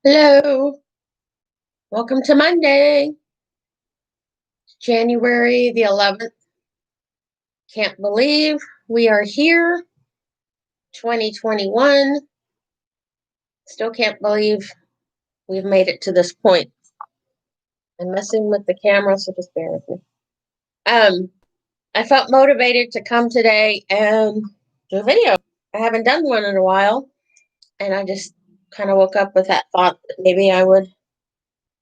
Hello. Welcome to Monday, January the 11th. Can't believe we are here, 2021. Still can't believe we've made it to this point. I'm messing with the camera, so just bear with me. Um, I felt motivated to come today and do a video. I haven't done one in a while, and I just kind of woke up with that thought that maybe I would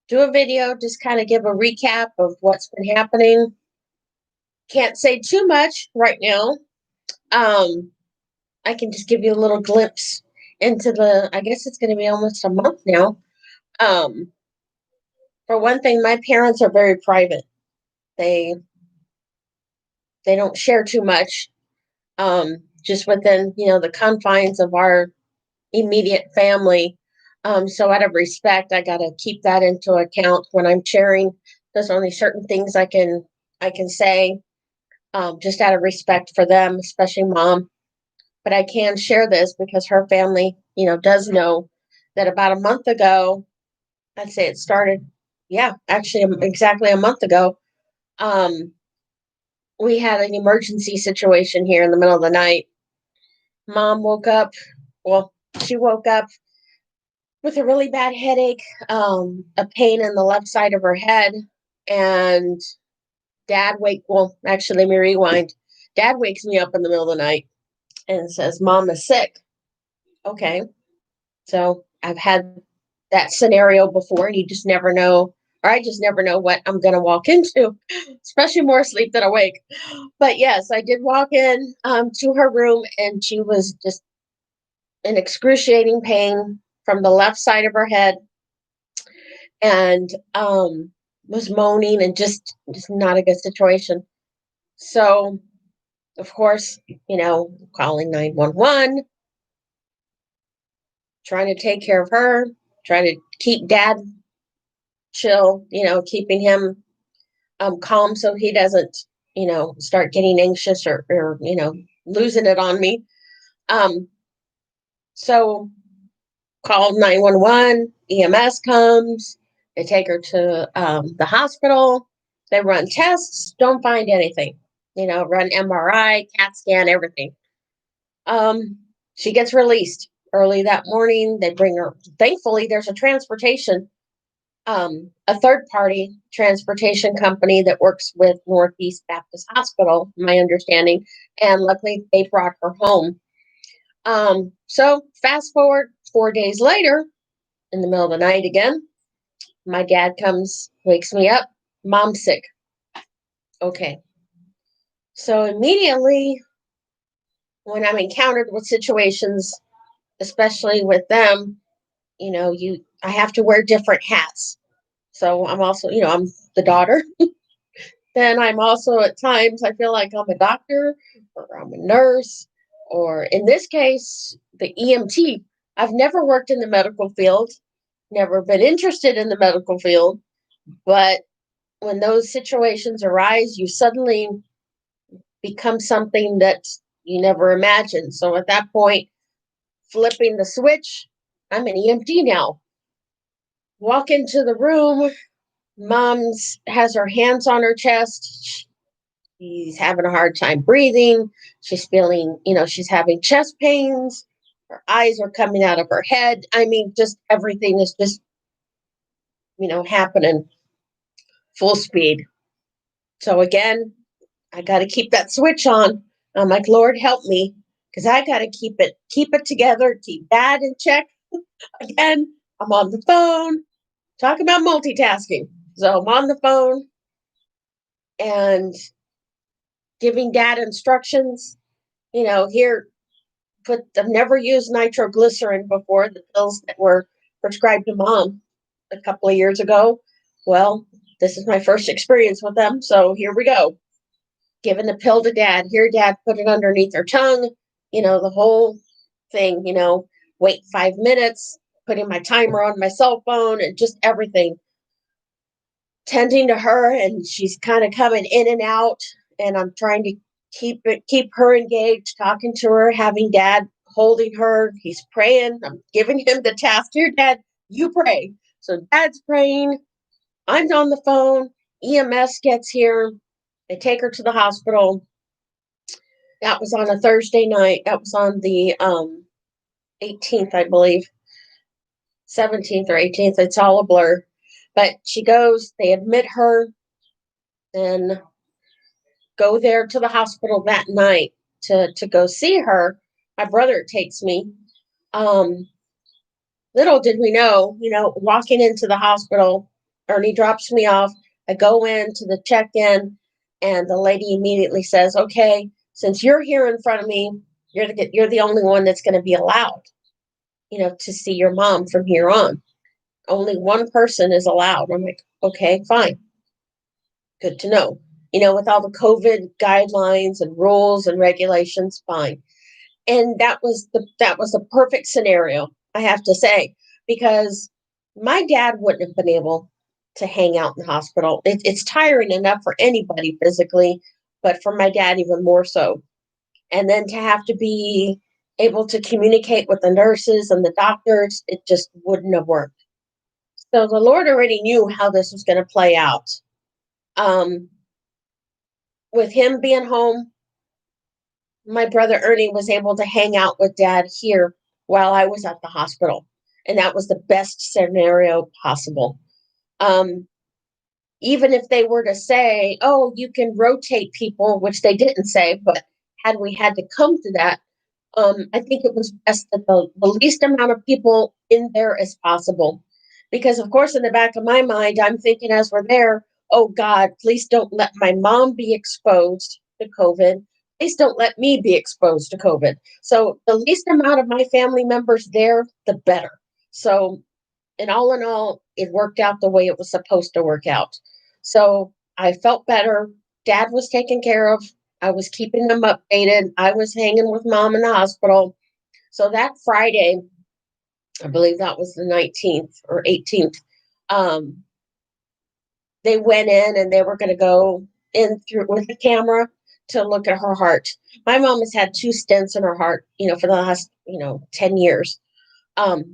do a video, just kind of give a recap of what's been happening. Can't say too much right now. Um, I can just give you a little glimpse into I guess it's going to be almost a month now. Um, for one thing, my parents are very private. They they don't share too much, just within, the confines of our immediate family. So out of respect, I got to keep that into account when I'm sharing. There's only certain things I can say, just out of respect for them, especially mom. But I can share this because her family, does know that about a month ago, I'd say it started, yeah, actually exactly a month ago. Um, we had an emergency situation here in the middle of the night. Mom woke up, well, she woke up with a really bad headache, a pain in the left side of her head, and well, actually, let me rewind. Dad wakes me up in the middle of the night and says, Mom is sick. Okay. So I've had that scenario before, and you just never know, or I just never know what I'm going to walk into, especially more asleep than awake. But yes, I did walk in to her room, and she was just in excruciating pain from the left side of her head, and was moaning, and just not a good situation. So, of course, calling 911, trying to take care of her, trying to keep dad chill, keeping him calm so he doesn't, start getting anxious or losing it on me. Um, so called 911, EMS comes, they take her to the hospital, they run tests, don't find anything, run MRI, CAT scan, everything. Um, she gets released early that morning. They bring her, thankfully, there's a transportation a third party transportation company that works with Northeast Baptist Hospital, my understanding, and luckily they brought her home. So fast forward 4 days later, in the middle of the night again, my dad comes, wakes me up, mom's sick. Okay. So immediately when I'm encountered with situations, especially with them, I have to wear different hats. So I'm also, I'm the daughter. Then I'm also at times I feel like I'm a doctor or I'm a nurse, or in this case, the EMT. I've never worked in the medical field, never been interested in the medical field, but when those situations arise, you suddenly become something that you never imagined. So at that point, flipping the switch, I'm an EMT now. Walk into the room, mom's has her hands on her chest. She's having a hard time breathing. She's feeling, she's having chest pains. Her eyes are coming out of her head. I mean, just everything is just, happening full speed. So again, I got to keep that switch on. I'm like, Lord, help me, because I got to keep it together, keep that in check. Again, I'm on the phone. Talk about multitasking. So I'm on the phone and giving dad instructions. Here, I've never used nitroglycerin before, the pills that were prescribed to mom a couple of years ago. Well, this is my first experience with them, so here we go. Giving the pill to dad. Here, dad, put it underneath her tongue, the whole thing, wait 5 minutes, putting my timer on my cell phone and just everything. Tending to her, and she's kind of coming in and out, and I'm trying to keep her engaged, talking to her, having dad holding her. He's praying. I'm giving him the task. Here, dad, You pray. So dad's praying. I'm on the phone. EMS gets here. They take her to the hospital. That was on a Thursday night. That was on the 18th, I believe. 17th or 18th. It's all a blur. But she goes, they admit her, and go there to the hospital that night to go see her. My brother takes me. Um, Little did we know, walking into the hospital, Ernie drops me off. I go in to the check-in, and the lady immediately says, "Okay, since you're here in front of me, you're the only one that's going to be allowed, to see your mom from here on. Only one person is allowed." I'm like, "Okay, fine, good to know." With all the COVID guidelines and rules and regulations, fine. And that was a perfect scenario, I have to say, because my dad wouldn't have been able to hang out in the hospital. It's tiring enough for anybody physically, but for my dad even more so. And then to have to be able to communicate with the nurses and the doctors, it just wouldn't have worked. So the Lord already knew how this was going to play out. Um, with him being home, my brother Ernie was able to hang out with dad here while I was at the hospital. And that was the best scenario possible. Um, Even if they were to say, "Oh, you can rotate people," which they didn't say, but had we had to come to that, I think it was best that the least amount of people in there as possible. Because, of course, in the back of my mind, I'm thinking as we're there, "Oh, God, please don't let my mom be exposed to COVID. Please don't let me be exposed to COVID." So, the least amount of my family members there, the better. So, and all in all, it worked out the way it was supposed to work out. So, I felt better. Dad was taken care of. I was keeping them updated. I was hanging with mom in the hospital. So that Friday, I believe that was the 19th or 18th, um, they went in and they were going to go in through with a camera to look at her heart. My mom has had two stents in her heart, for the last, 10 years.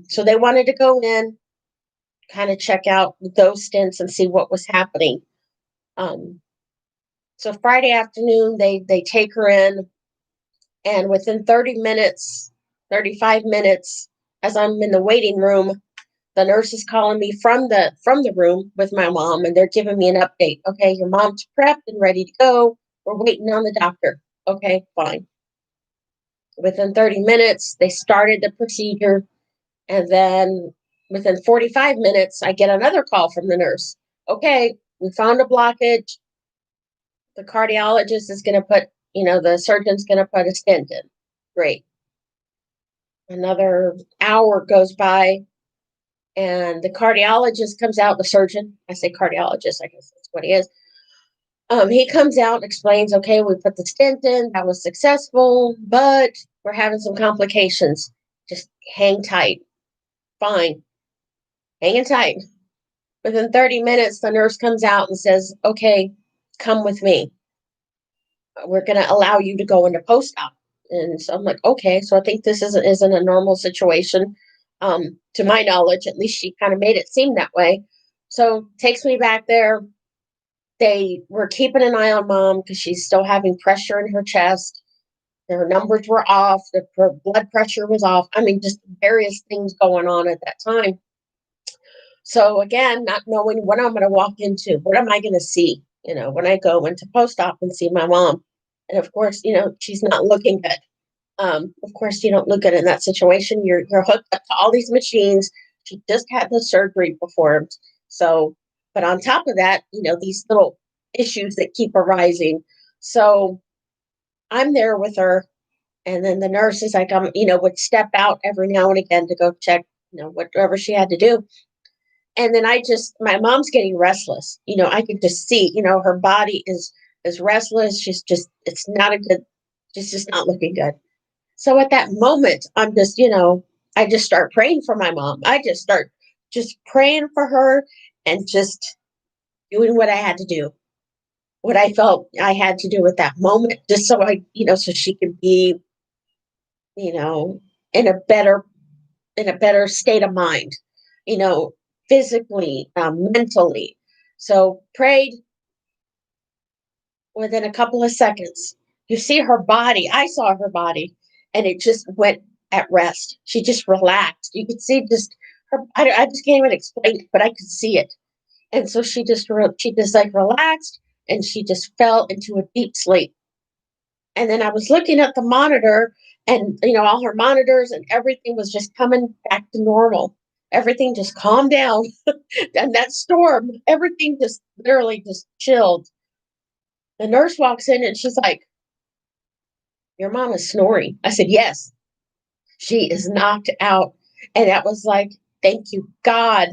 So they wanted to go in, kind of check out those stents and see what was happening. Um, so Friday afternoon, they take her in, and within 30 minutes, 35 minutes, as I'm in the waiting room, the nurse is calling me from the room with my mom, and they're giving me an update. "Okay, your mom's prepped and ready to go. We're waiting on the doctor." Okay, fine. Within 30 minutes, they started the procedure, and then within 45 minutes, I get another call from the nurse. "Okay, we found a blockage. The cardiologist is going to the surgeon's going to put a stent in." Great. Another hour goes by, and the cardiologist comes out, the surgeon, I say cardiologist, I guess that's what he is. He comes out, explains, "Okay, we put the stent in, that was successful, but we're having some complications. Just hang tight." Fine, hanging tight. Within 30 minutes, the nurse comes out and says, "Okay, come with me. We're going to allow you to go into post-op." And so I'm like, "Okay." So I think this isn't a normal situation. To my knowledge, at least she kind of made it seem that way. So takes me back there. They were keeping an eye on mom because she's still having pressure in her chest. Her numbers were off. Her blood pressure was off. I mean, just various things going on at that time. So again, not knowing what I'm going to walk into, what am I going to see, when I go into post-op and see my mom. And of course, she's not looking good. Of course, you don't look good in that situation. You're hooked up to all these machines. She just had the surgery performed. So, but on top of that, these little issues that keep arising. So I'm there with her, and then the nurse is like, would step out every now and again to go check, whatever she had to do. And then my mom's getting restless. I could just see, her body is restless. It's not a good, she's just not looking good. So at that moment, I'm just, I just start praying for my mom. I just start just praying for her and just doing what I had to do, what I felt I had to do at that moment, just so so she could be, you know, in a better state of mind. you know, physically, mentally. So prayed within a couple of seconds. You see her body. I saw her body, and it just went at rest. She just relaxed. You could see just her. I just can't even explain it, but I could see it. And so she just like relaxed, and she just fell into a deep sleep. And then I was looking at the monitor, and all her monitors and everything was just coming back to normal. Everything just calmed down. And that storm, everything just literally just chilled. The nurse walks in and she's like, "Your mom is snoring." I said, "Yes, she is knocked out." And that was like, thank you, God,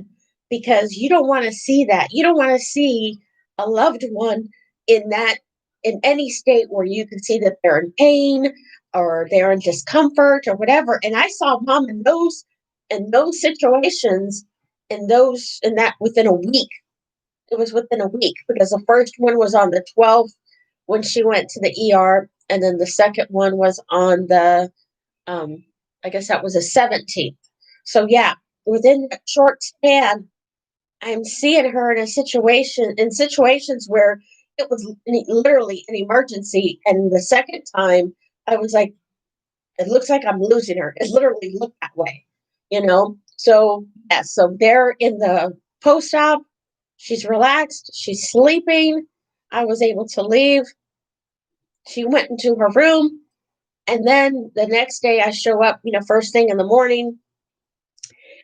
because you don't want to see that. You don't want to see a loved one in that, in any state where you can see that they're in pain or they're in discomfort or whatever. And I saw mom in those situations, in that within a week. It was within a week because the first one was on the 12th when she went to the ER, and then the second one was on the um, I guess that was the 17th. So yeah, within that short span, I'm seeing her in situations where it was literally an emergency. And the second time, I was like, it looks like I'm losing her. It literally looked that way. So yeah, so they're in the post-op. She's relaxed. She's sleeping. I was able to leave. She went into her room. And then the next day I show up, first thing in the morning.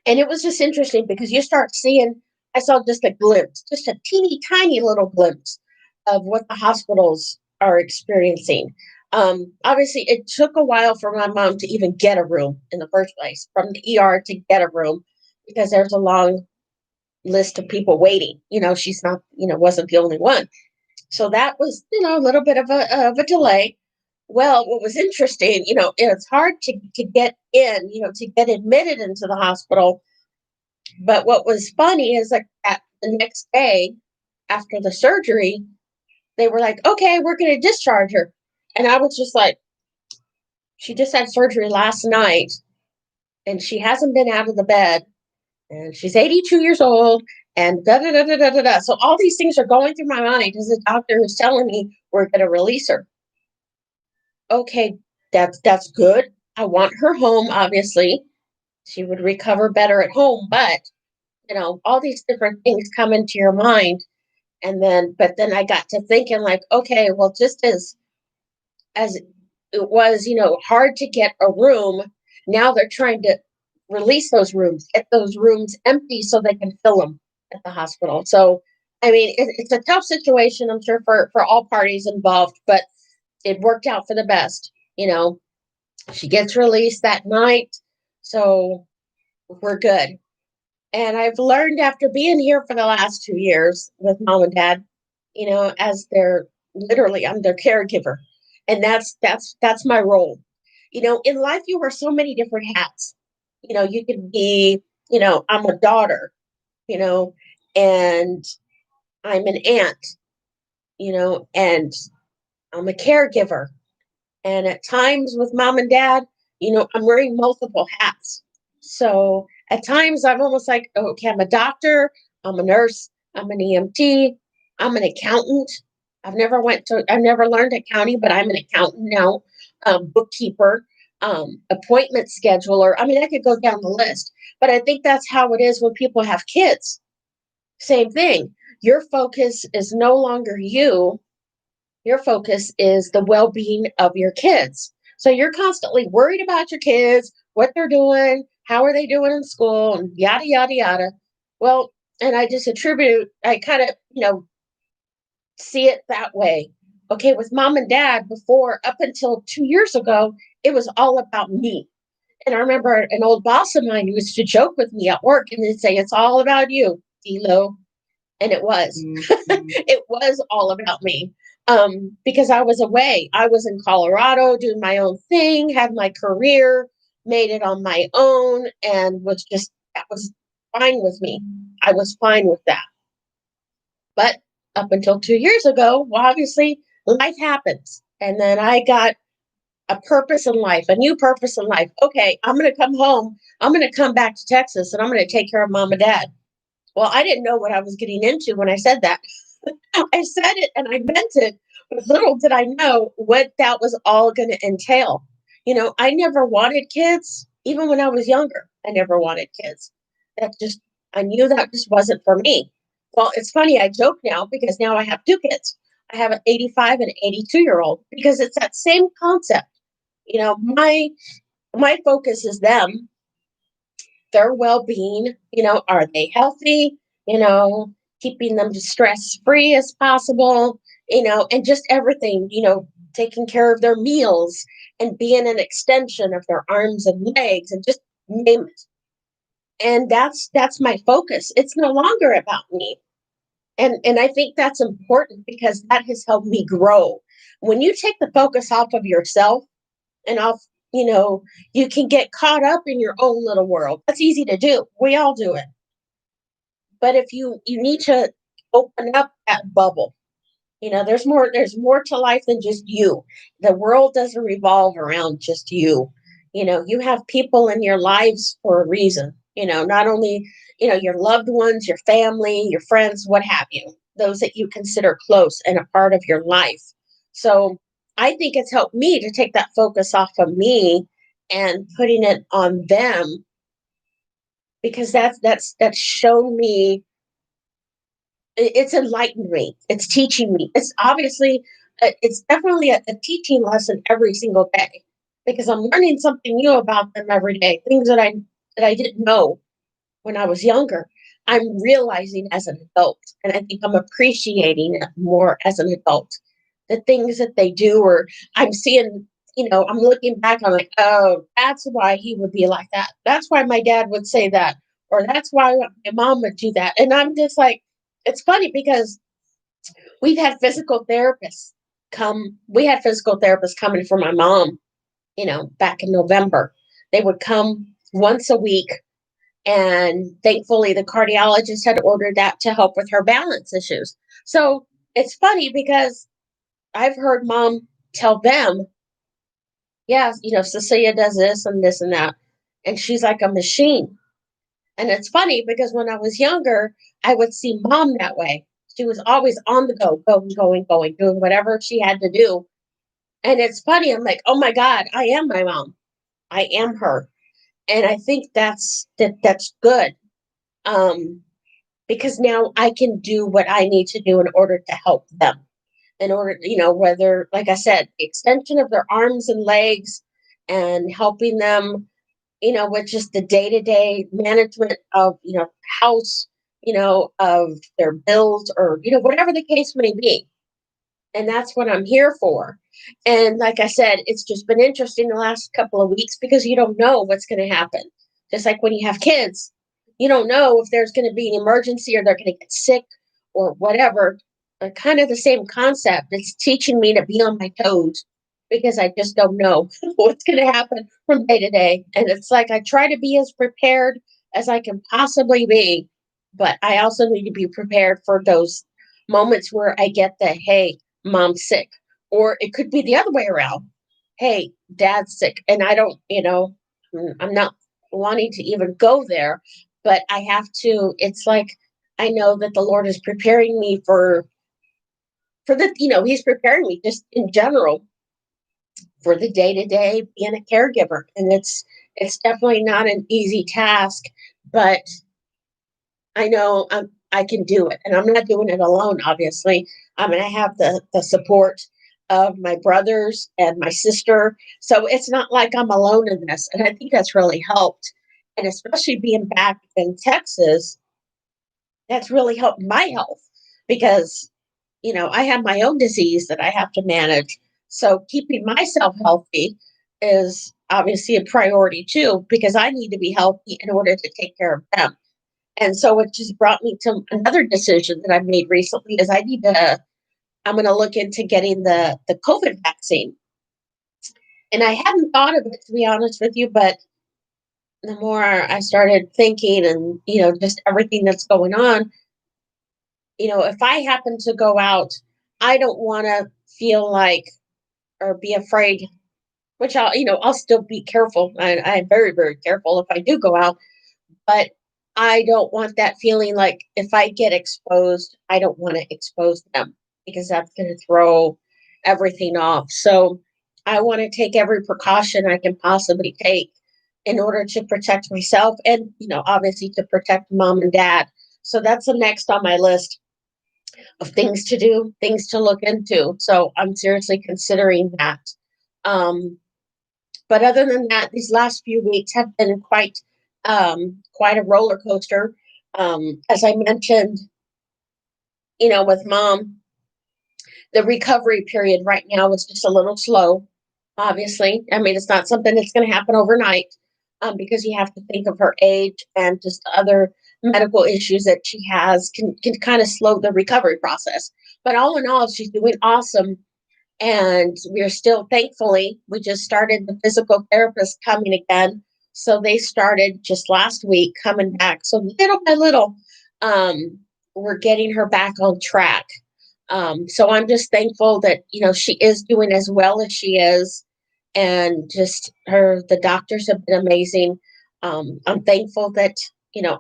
And it was just interesting because you start seeing, I saw just a glimpse, just a teeny tiny little glimpse of what the hospitals are experiencing. Obviously, it took a while for my mom to even get a room in the first place, from the ER to get a room, because there's a long list of people waiting. She's not, wasn't the only one. So that was, a little bit of a delay. Well, what was interesting, it's hard to get in, to get admitted into the hospital. But what was funny is like at the next day after the surgery, they were like, "Okay, we're going to discharge her." And I was just like, "She just had surgery last night and she hasn't been out of the bed, and she's 82 years old, and da da da da da da da." So all these things are going through my mind as the doctor is telling me we're going to release her. Okay, that's good. I want her home, obviously. She would recover better at home, but all these different things come into your mind. But then I got to thinking, like, okay, well, just as it was, hard to get a room, now they're trying to release those rooms, get those rooms empty so they can fill them at the hospital. So I mean, it's a tough situation, I'm sure, for all parties involved, but it worked out for the best. She gets released that night, so we're good. And I've learned, after being here for the last 2 years with mom and dad, as their, literally, I'm their caregiver. And that's my role. In life you wear so many different hats. You could be, I'm a daughter, you know, and I'm an aunt, and I'm a caregiver. And at times with mom and dad, I'm wearing multiple hats. So at times I'm almost like, oh, okay, I'm a doctor, I'm a nurse, I'm an EMT, I'm an accountant. I've never learned accounting, but I'm an accountant now, bookkeeper, appointment scheduler. I mean, I could go down the list, but I think that's how it is when people have kids. Same thing. Your focus is no longer you, your focus is the well being of your kids. So you're constantly worried about your kids, what they're doing, how are they doing in school, and yada, yada, yada. Well, and I kind of, see it that way. Okay, with mom and dad, before, up until 2 years ago, it was all about me. And I remember an old boss of mine used to joke with me at work and they'd say, "It's all about you, Elo." And it was. It was all about me, because I was away. I was in Colorado doing my own thing, had my career, made it on my own, and that was fine with me. I was fine with that. But up until 2 years ago, well, obviously life happens. And then I got a purpose in life, a new purpose in life. Okay, I'm going to come home. I'm going to come back to Texas and I'm going to take care of mom and dad. Well, I didn't know what I was getting into when I said that. I said it and I meant it, but little did I know what that was all going to entail. I never wanted kids, even when I was younger. I never wanted kids. That just, I knew that just wasn't for me. Well, it's funny, I joke now because now I have two kids. I have an 85 and an 82-year-old because it's that same concept. My focus is them, their well-being. Are they healthy? you know Keeping them stress free as possible, and just everything, taking care of their meals and being an extension of their arms and legs and just name it. And that's my focus. It's no longer about me. And I think that's important because that has helped me grow. When you take the focus off of yourself and off, you can get caught up in your own little world. That's easy to do. We all do it. But if you need to open up that bubble. There's more to life than just you. The world doesn't revolve around just you. You have people in your lives for a reason. Not only, your loved ones, your family, your friends, what have you, those that you consider close and a part of your life. So I think it's helped me to take that focus off of me and putting it on them, because that's shown me, it's enlightened me. It's teaching me. It's obviously, it's definitely a teaching lesson every single day, because I'm learning something new about them every day. Things that I didn't know when I was younger. I'm realizing as an adult, and I think I'm appreciating it more as an adult. The things that they do, or I'm seeing, I'm looking back, I'm like, oh, that's why he would be like that. That's why my dad would say that, or that's why my mom would do that. And I'm just like, it's funny because we've had physical therapists we had physical therapists coming for my mom, back in November. They would come once a week, and thankfully the cardiologist had ordered that to help with her balance issues. So it's funny because I've heard mom tell them, yeah, Cecilia does this and this and that. And she's like a machine. And it's funny because when I was younger, I would see mom that way. She was always on the go, going, going, going, doing whatever she had to do. And it's funny. I'm like, oh my God, I am my mom. I am her. And I think that's good. Um, because now I can do what I need to do in order to help them. In order, whether, like I said, the extension of their arms and legs, and helping them, with just the day-to-day management of, house, of their bills, or, whatever the case may be. And that's what I'm here for. And like I said, it's just been interesting the last couple of weeks because you don't know what's going to happen. Just like when you have kids, you don't know if there's going to be an emergency or they're going to get sick or whatever. Kind of the same concept. It's teaching me to be on my toes because I just don't know what's going to happen from day to day. And it's like I try to be as prepared as I can possibly be, but I also need to be prepared for those moments where I get the, hey, mom's sick. Or it could be the other way around. Hey, dad's sick. And I don't, I'm not wanting to even go there, but I have to. It's like I know that the Lord is preparing me for the, he's preparing me just in general for the day to day being a caregiver. And it's definitely not an easy task, but I know I can do it, and I'm not doing it alone. Obviously, I mean, I have the support of my brothers and my sister, so it's not like I'm alone in this. And I think that's really helped, and especially being back in Texas, that's really helped my health because I have my own disease that I have to manage. So keeping myself healthy is obviously a priority too, because I need to be healthy in order to take care of them. And so it just brought me to another decision that I've made recently is I'm going to look into getting the COVID vaccine. And I hadn't thought of it, to be honest with you, but the more I started thinking and, just everything that's going on, if I happen to go out, I don't want to feel like or be afraid. which I'll still be careful. I'm very, very careful if I do go out, but I don't want that feeling like if I get exposed, I don't want to expose them because that's going to throw everything off. So I want to take every precaution I can possibly take in order to protect myself and, obviously to protect mom and dad. So that's the next on my list of things to do, things to look into. So I'm seriously considering that. Um, but other than that, these last few weeks have been quite a roller coaster. As I mentioned, with mom, the recovery period right now is just a little slow. Obviously, I mean it's not something that's going to happen overnight, because you have to think of her age and just other medical issues that she has can kind of slow the recovery process. But all in all, she's doing awesome. And we're still, thankfully, we just started the physical therapist coming again. So they started just last week coming back. So little by little, um, we're getting her back on track. So I'm just thankful that, she is doing as well as she is. And just the doctors have been amazing. I'm thankful that,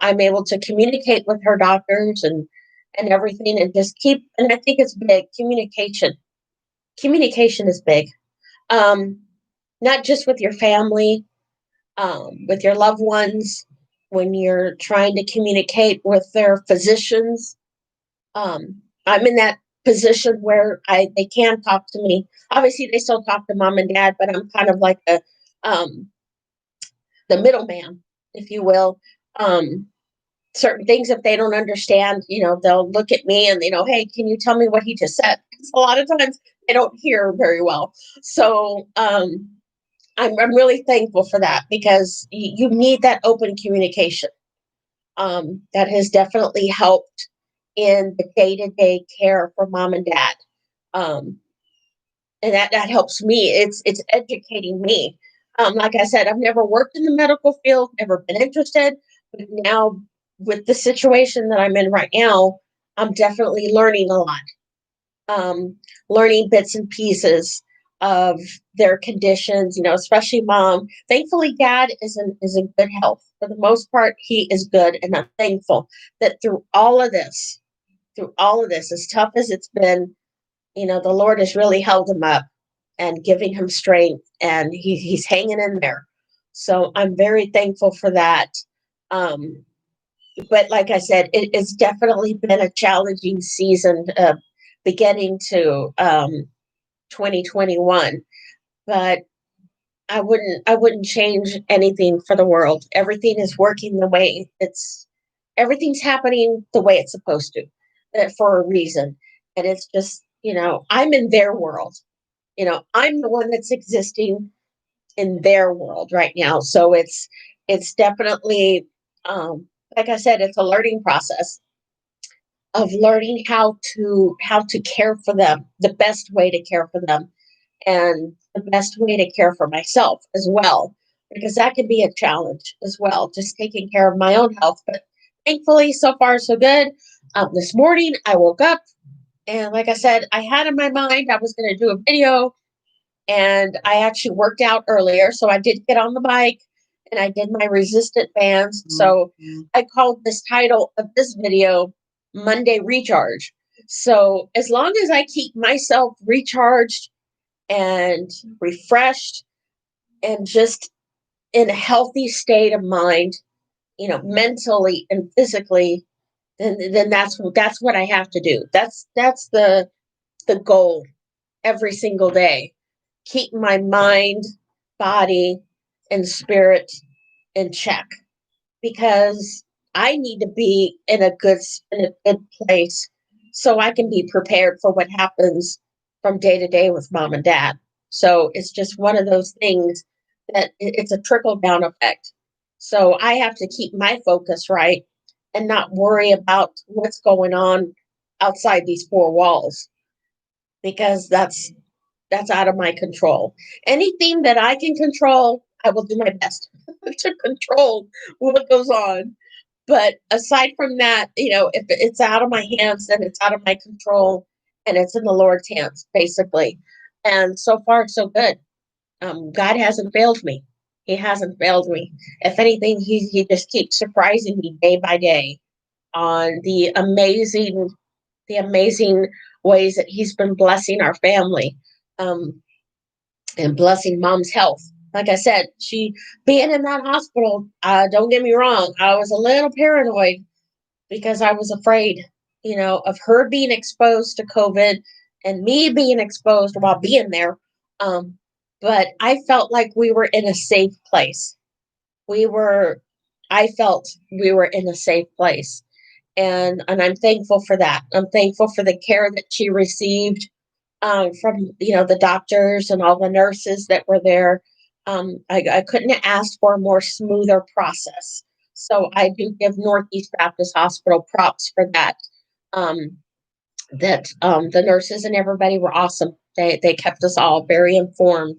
I'm able to communicate with her doctors and everything and just and I think it's big communication is big. Um, Not just with your family, with your loved ones, when you're trying to communicate with their physicians. I'm in that position where they can talk to me. Obviously, they still talk to mom and dad, but I'm kind of like um, the middleman, if you will. Um, Certain things, if they don't understand, they'll look at me and, hey, can you tell me what he just said? Because a lot of times they don't hear very well. So I'm really thankful for that because you need that open communication. That has definitely helped in the day-to-day care for mom and dad. Um, and that helps me. It's educating me. Like I said, I've never worked in the medical field, never been interested, but now with the situation that I'm in right now, I'm definitely learning a lot. Learning bits and pieces of their conditions, especially mom. Thankfully, dad is in good health. For the most part, he is good, and I'm thankful that through all of this, as tough as it's been, the Lord has really held him up and giving him strength, and he's hanging in there. So I'm very thankful for that. Um, but like I said, it's definitely been a challenging season, beginning to 2021. But I wouldn't change anything for the world. Everything is working the way everything's happening the way it's supposed to, for a reason. And it's just, I'm in their world. I'm the one that's existing in their world right now. So it's definitely, like I said, it's a learning process of learning how to care for them, the best way to care for them, and the best way to care for myself as well, because that can be a challenge as well, just taking care of my own health. But thankfully, so far so good. This morning I woke up, and like I said, I had in my mind I was going to do a video, and I actually worked out earlier, so I did get on the bike and I did my resistant bands. So I called this title of this video Monday Recharge. So as long as I keep myself recharged and refreshed and just in a healthy state of mind, mentally and physically, then that's what I have to do. That's the goal every single day. Keep my mind, body, and spirit in check because I need to be in a good place so I can be prepared for what happens from day to day with mom and dad. So it's just one of those things that it's a trickle down effect. So I have to keep my focus right and not worry about what's going on outside these four walls because that's out of my control. Anything that I can control, I will do my best to control what goes on. But aside from that, if it's out of my hands, then it's out of my control and it's in the Lord's hands, basically. And so far, so good. God hasn't failed me. He hasn't failed me. If anything, he just keeps surprising me day by day on the amazing ways that he's been blessing our family, um, and blessing mom's health. Like I said, she being in that hospital, don't get me wrong, I was a little paranoid because I was afraid, of her being exposed to COVID and me being exposed while being there. Um, but I felt like we were in a safe place. We were, I felt we were in a safe place. And I'm thankful for that. I'm thankful for the care that she received, from the doctors and all the nurses that were there. I couldn't have asked for a more smoother process. So I do give Northeast Baptist Hospital props for that. Um, the nurses and everybody were awesome. They kept us all very informed.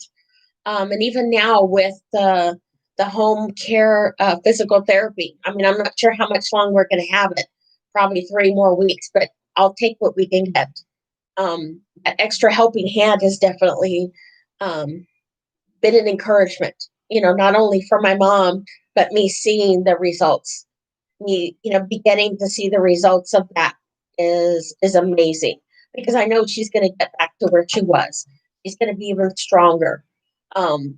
And even now with the home care physical therapy, I mean, I'm not sure how much longer we're going to have it. Probably 3 more weeks, but I'll take what we can get. That extra helping hand has definitely um, been an encouragement, not only for my mom, but me seeing the results. Me, beginning to see the results of that is amazing because I know she's going to get back to where she was. She's going to be even stronger. Um,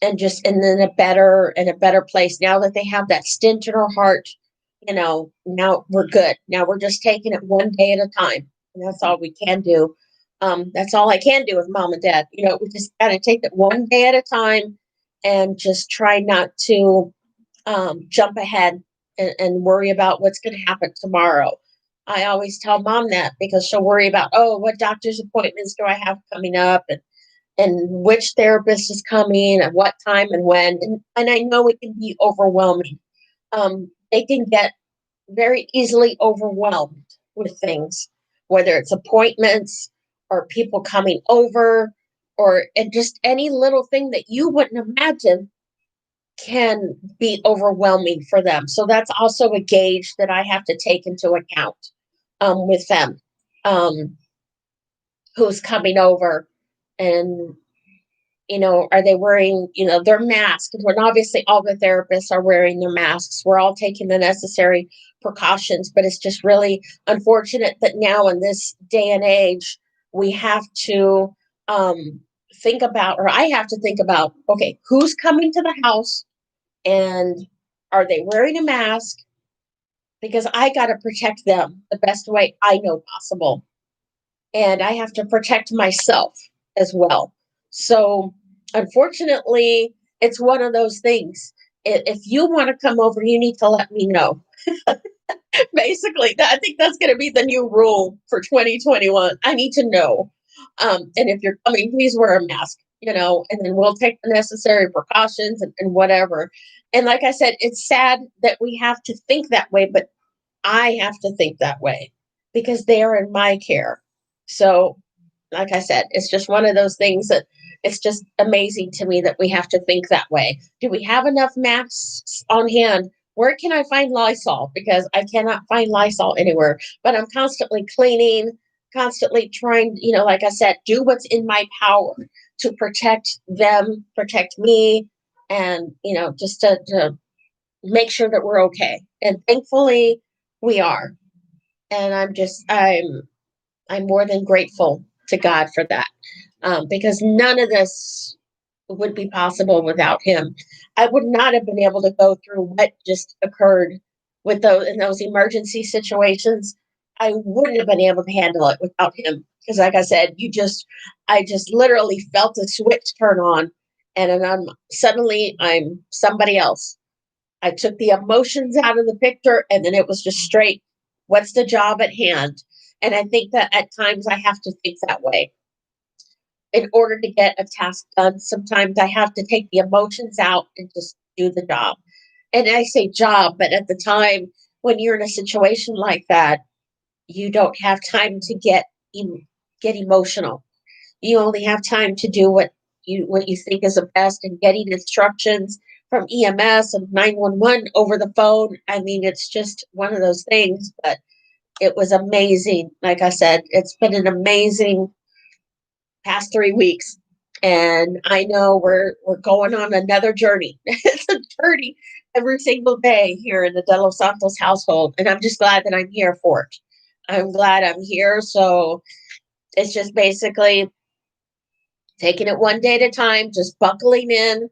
and just and in a better place now that they have that stent in her heart. Now we're good. Now we're just taking it one day at a time, and that's all we can do. That's all I can do with mom and dad. We just got to take it one day at a time, and just try not to jump ahead and worry about what's going to happen tomorrow. I always tell mom that because she'll worry about, oh, what doctor's appointments do I have coming up, and which therapist is coming at what time and when. And I know it can be overwhelming. They can get very easily overwhelmed with things, whether it's appointments or people coming over or and just any little thing that you wouldn't imagine can be overwhelming for them. So that's also a gauge that I have to take into account with them. Um, who's coming over and are they wearing, their masks? When obviously all the therapists are wearing their masks. We're all taking the necessary precautions, but it's just really unfortunate that now in this day and age, we have to think about, or I have to think about, okay, who's coming to the house and are they wearing a mask? Because I got to protect them the best way I know possible. And I have to protect myself as well. So, unfortunately, it's one of those things. If you want to come over, you need to let me know. Basically, I think that's going to be the new rule for 2021. I need to know. And if you're coming, please wear a mask, and then we'll take the necessary precautions and whatever. And like I said, it's sad that we have to think that way, but I have to think that way because they are in my care. So, like I said, it's just one of those things that it's just amazing to me that we have to think that way. Do we have enough masks on hand? Where can I find Lysol? Because I cannot find Lysol anywhere, but I'm constantly cleaning, constantly trying, like I said, do what's in my power to protect them, protect me, and, just to make sure that we're okay. And thankfully, we are. And I'm more than grateful to God for that, because none of this would be possible without Him. I would not have been able to go through what just occurred with those in those emergency situations. I wouldn't have been able to handle it without Him. Because, like I said, I just literally felt a switch turn on, and then suddenly I'm somebody else. I took the emotions out of the picture and then it was just straight, what's the job at hand? And I think that at times I have to think that way. In order to get a task done, sometimes I have to take the emotions out and just do the job. And I say job, but at the time when you're in a situation like that, you don't have time to get emotional. You only have time to do what you think is the best, and getting instructions from EMS and 911 over the phone. I mean, it's just one of those things, but it was amazing. Like I said, it's been an amazing past 3 weeks. And I know we're going on another journey. It's a journey every single day here in the De Los Santos household, and I'm just glad that I'm here for it. I'm glad I'm here. So it's just basically taking it one day at a time, just buckling in,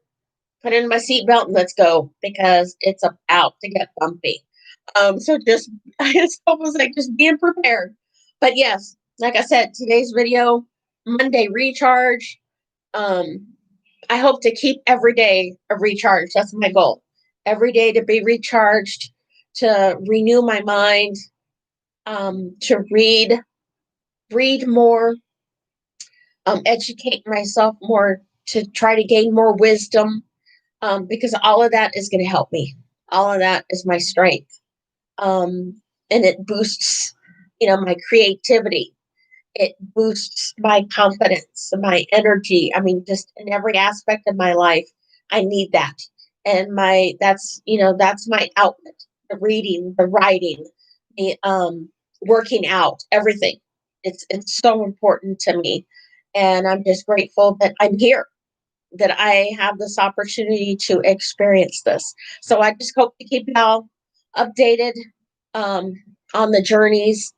putting in my seatbelt, and let's go because it's about to get bumpy. So just it's almost like just being prepared. But yes, like I said, today's video, Monday recharge. Um, I hope to keep every day a recharge. That's my goal. Every day to be recharged, to renew my mind, to read more, educate myself more, to try to gain more wisdom, because all of that is going to help me. All of that is my strength, and it boosts, my creativity. It boosts my confidence, my energy. I mean, just in every aspect of my life, I need that. And that's my outlet. The reading, the writing, the working out, everything. It's so important to me. And I'm just grateful that I'm here, that I have this opportunity to experience this. So I just hope to keep y'all updated, um, on the journeys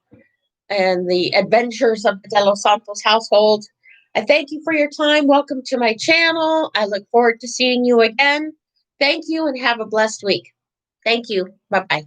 and the adventures of the De Los Santos household. I thank you for your time. Welcome to my channel. I look forward to seeing you again. Thank you and have a blessed week. Thank you. Bye bye.